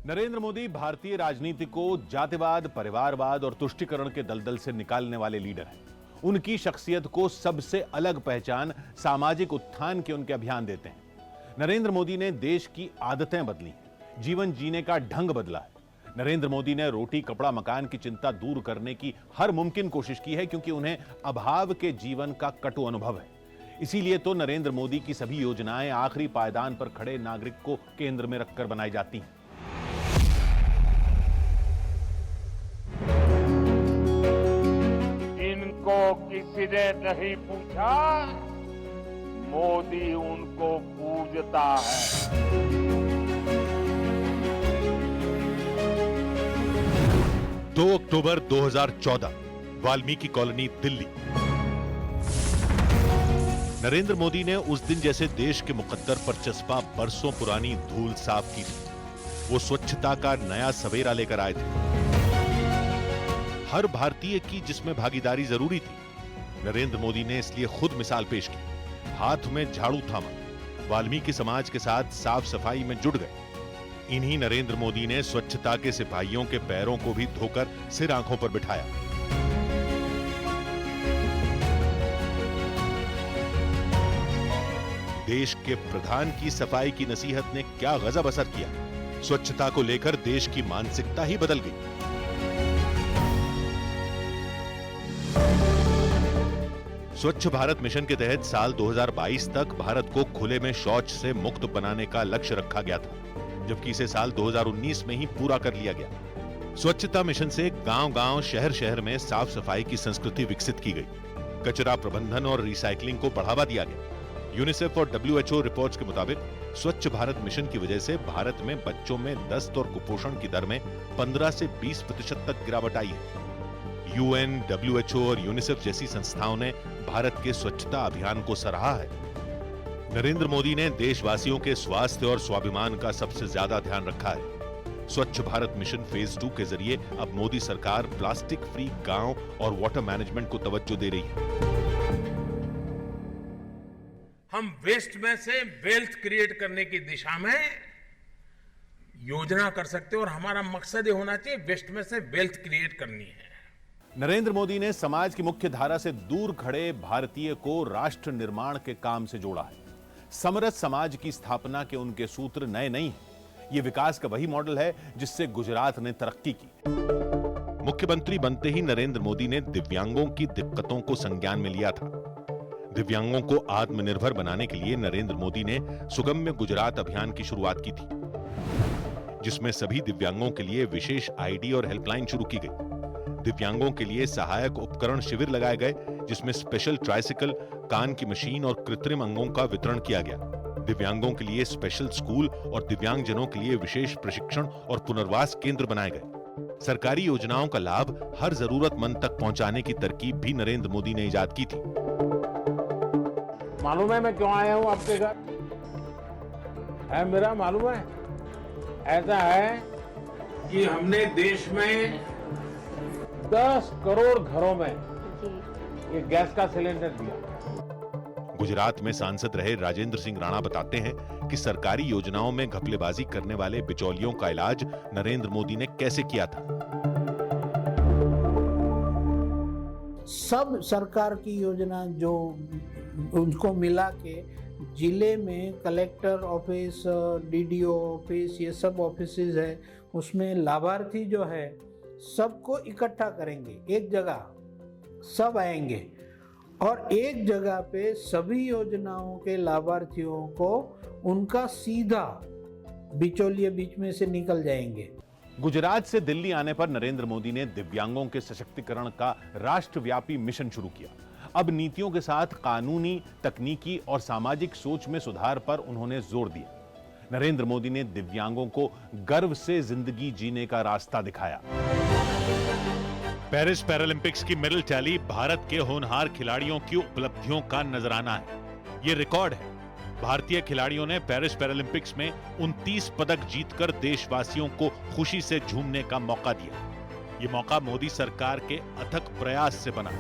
नरेंद्र मोदी भारतीय राजनीति को जातिवाद, परिवारवाद और तुष्टीकरण के दलदल से निकालने वाले लीडर हैं। उनकी शख्सियत को सबसे अलग पहचान सामाजिक उत्थान के उनके अभियान देते हैं। नरेंद्र मोदी ने देश की आदतें बदली हैं, जीवन जीने का ढंग बदला है। नरेंद्र मोदी ने रोटी, कपड़ा, मकान की चिंता दूर करने की हर मुमकिन कोशिश की है, क्योंकि उन्हें अभाव के जीवन का कटु अनुभव है। इसीलिए तो नरेंद्र मोदी की सभी योजनाएं आखिरी पायदान पर खड़े नागरिक को केंद्र में रखकर बनाई जाती हैं। इनको किसी ने नहीं पूछा, मोदी उनको पूजता है। 2 अक्टूबर 2014, वाल्मीकि कॉलोनी, दिल्ली। नरेंद्र मोदी ने उस दिन जैसे देश के मुकद्दर पर चस्पा बरसों पुरानी धूल साफ की थी। वो स्वच्छता का नया सवेरा लेकर आए थे। हर भारतीय की जिसमें भागीदारी जरूरी थी, नरेंद्र मोदी ने इसलिए खुद मिसाल पेश की। हाथ में झाड़ू थामा, वाल्मीकि समाज के साथ साफ सफाई में जुट गए। इन्हीं नरेंद्र मोदी ने स्वच्छता के सिपाहियों के पैरों को भी धोकर सिर आंखों पर बिठाया। देश के प्रधान की सफाई की नसीहत ने क्या गजब असर किया। स्वच्छता को लेकर देश की मानसिकता ही बदल गई। स्वच्छ भारत मिशन के तहत साल 2022 तक भारत को खुले में शौच से मुक्त बनाने का लक्ष्य रखा गया था, जबकि इसे साल 2019 में ही पूरा कर लिया गया। स्वच्छता मिशन से गांव-गांव, शहर-शहर में साफ सफाई की संस्कृति विकसित की गई। कचरा प्रबंधन और रिसाइकलिंग को बढ़ावा दिया गया। यूनिसेफ और WHO रिपोर्ट्स के मुताबिक स्वच्छ भारत मिशन की वजह से भारत में बच्चों में दस्त और कुपोषण की दर में 15 से 20% तक गिरावट आई है। UN, WHO और यूनिसेफ जैसी संस्थाओं ने भारत के स्वच्छता अभियान को सराहा है। नरेंद्र मोदी ने देशवासियों के स्वास्थ्य और स्वाभिमान का सबसे ज्यादा ध्यान रखा है। स्वच्छ भारत मिशन फेज 2 के जरिए अब मोदी सरकार प्लास्टिक फ्री गांव और वाटर मैनेजमेंट को तवज्जो दे रही है। हम वेस्ट में से वेल्थ क्रिएट करने की दिशा में योजना कर सकते हैं और हमारा मकसद ये होना चाहिए वेस्ट में से वेल्थ क्रिएट करनी है। नरेंद्र मोदी ने समाज की मुख्य धारा से दूर खड़े भारतीय को राष्ट्र निर्माण के काम से जोड़ा है। समरस समाज की स्थापना के उनके सूत्र नए नहीं हैं। ये विकास का वही मॉडल है जिससे गुजरात ने तरक्की की। मुख्यमंत्री बनते ही नरेंद्र मोदी ने दिव्यांगों की दिक्कतों को संज्ञान में लिया था। दिव्यांगों को आत्मनिर्भर बनाने के लिए नरेंद्र मोदी ने सुगम्य गुजरात अभियान की शुरुआत की थी, जिसमें सभी दिव्यांगों के लिए विशेष ID और हेल्पलाइन शुरू की गई। दिव्यांगों के लिए सहायक उपकरण शिविर लगाए गए, जिसमें स्पेशल ट्राइसिकल, कान की मशीन और कृत्रिम अंगों का वितरण किया गया। दिव्यांगों के लिए स्पेशल स्कूल और दिव्यांगजनों के लिए विशेष प्रशिक्षण और पुनर्वास केंद्र बनाए गए। सरकारी योजनाओं का लाभ हर जरूरतमंद तक पहुंचाने की तरकीब भी नरेंद्र मोदी ने इजाद की थी। मालूम है मैं क्यों आया हूं आपके घर? है मेरा मालूम है? ऐसा है कि हमने देश में 10 करोड़ घरों में ये गैस का सिलेंडर दिया। गुजरात में सांसद रहे राजेंद्र सिंह राणा बताते हैं कि सरकारी योजनाओं में घपलेबाजी करने वाले बिचौलियों का इलाज नरेंद्र मोदी ने कैसे किया था। सब सरकार की योजना जो उनको मिला के जिले में कलेक्टर ऑफिस, DDO ऑफिस, ये सब ऑफिसेज है, उसमें लाभार्थी जो है सबको इकट्ठा करेंगे। एक जगह सब आएंगे और एक जगह पे सभी योजनाओं के लाभार्थियों को उनका सीधा बिचौलिए बीच में से निकल जाएंगे। गुजरात से दिल्ली आने पर नरेंद्र मोदी ने दिव्यांगों के सशक्तिकरण का राष्ट्रव्यापी मिशन शुरू किया। अब नीतियों के साथ कानूनी, तकनीकी और सामाजिक सोच में सुधार पर उन्होंने जोर दिया। नरेंद्र मोदी ने दिव्यांगों को गर्व से जिंदगी जीने का रास्ता दिखाया। पेरिस पैरालंपिक्स की मेडल टैली भारत के होनहार खिलाड़ियों की उपलब्धियों का नजराना है। ये रिकॉर्ड है। भारतीय खिलाड़ियों ने पेरिस पैरालंपिक्स में 29 पदक जीतकर देशवासियों को खुशी से झूमने का मौका दिया। ये मौका मोदी सरकार के अथक प्रयास से बना।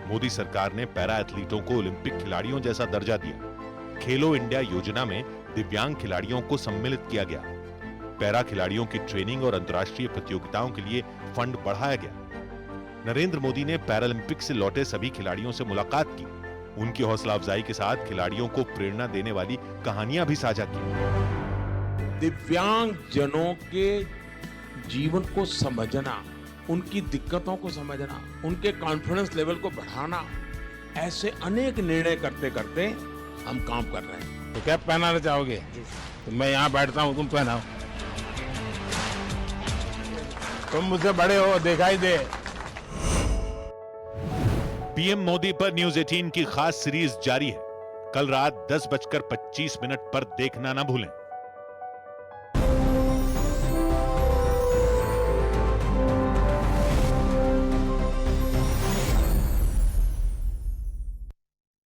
मोदी सरकार ने पैरा एथलीटों को ओलंपिक खिलाड़ियों जैसा दर्जा दिया। खेलो इंडिया योजना में दिव्यांग खिलाड़ियों को सम्मिलित किया गया। पैरा खिलाड़ियों की ट्रेनिंग और अंतर्राष्ट्रीय प्रतियोगिताओं के लिए फंड बढ़ाया गया। नरेंद्र मोदी ने पैरालंपिक से लौटे सभी खिलाड़ियों से मुलाकात की। उनकी हौसला अफजाई के साथ खिलाड़ियों को प्रेरणा देने वाली कहानियां भी साझा की। दिव्यांग जनों के जीवन को समझना, उनकी दिक्कतों को समझना, उनके कॉन्फिडेंस लेवल को बढ़ाना, ऐसे अनेक निर्णय करते करते हम काम कर रहे हैं। तो कैप पहनाना चाहोगे? तो मैं यहाँ बैठता हूँ, तुम पहनाओ। तुम मुझसे बड़े हो, दिखाई दे। पीएम मोदी पर न्यूज 18 की खास सीरीज जारी है। कल रात 10:25 पर देखना ना भूलें।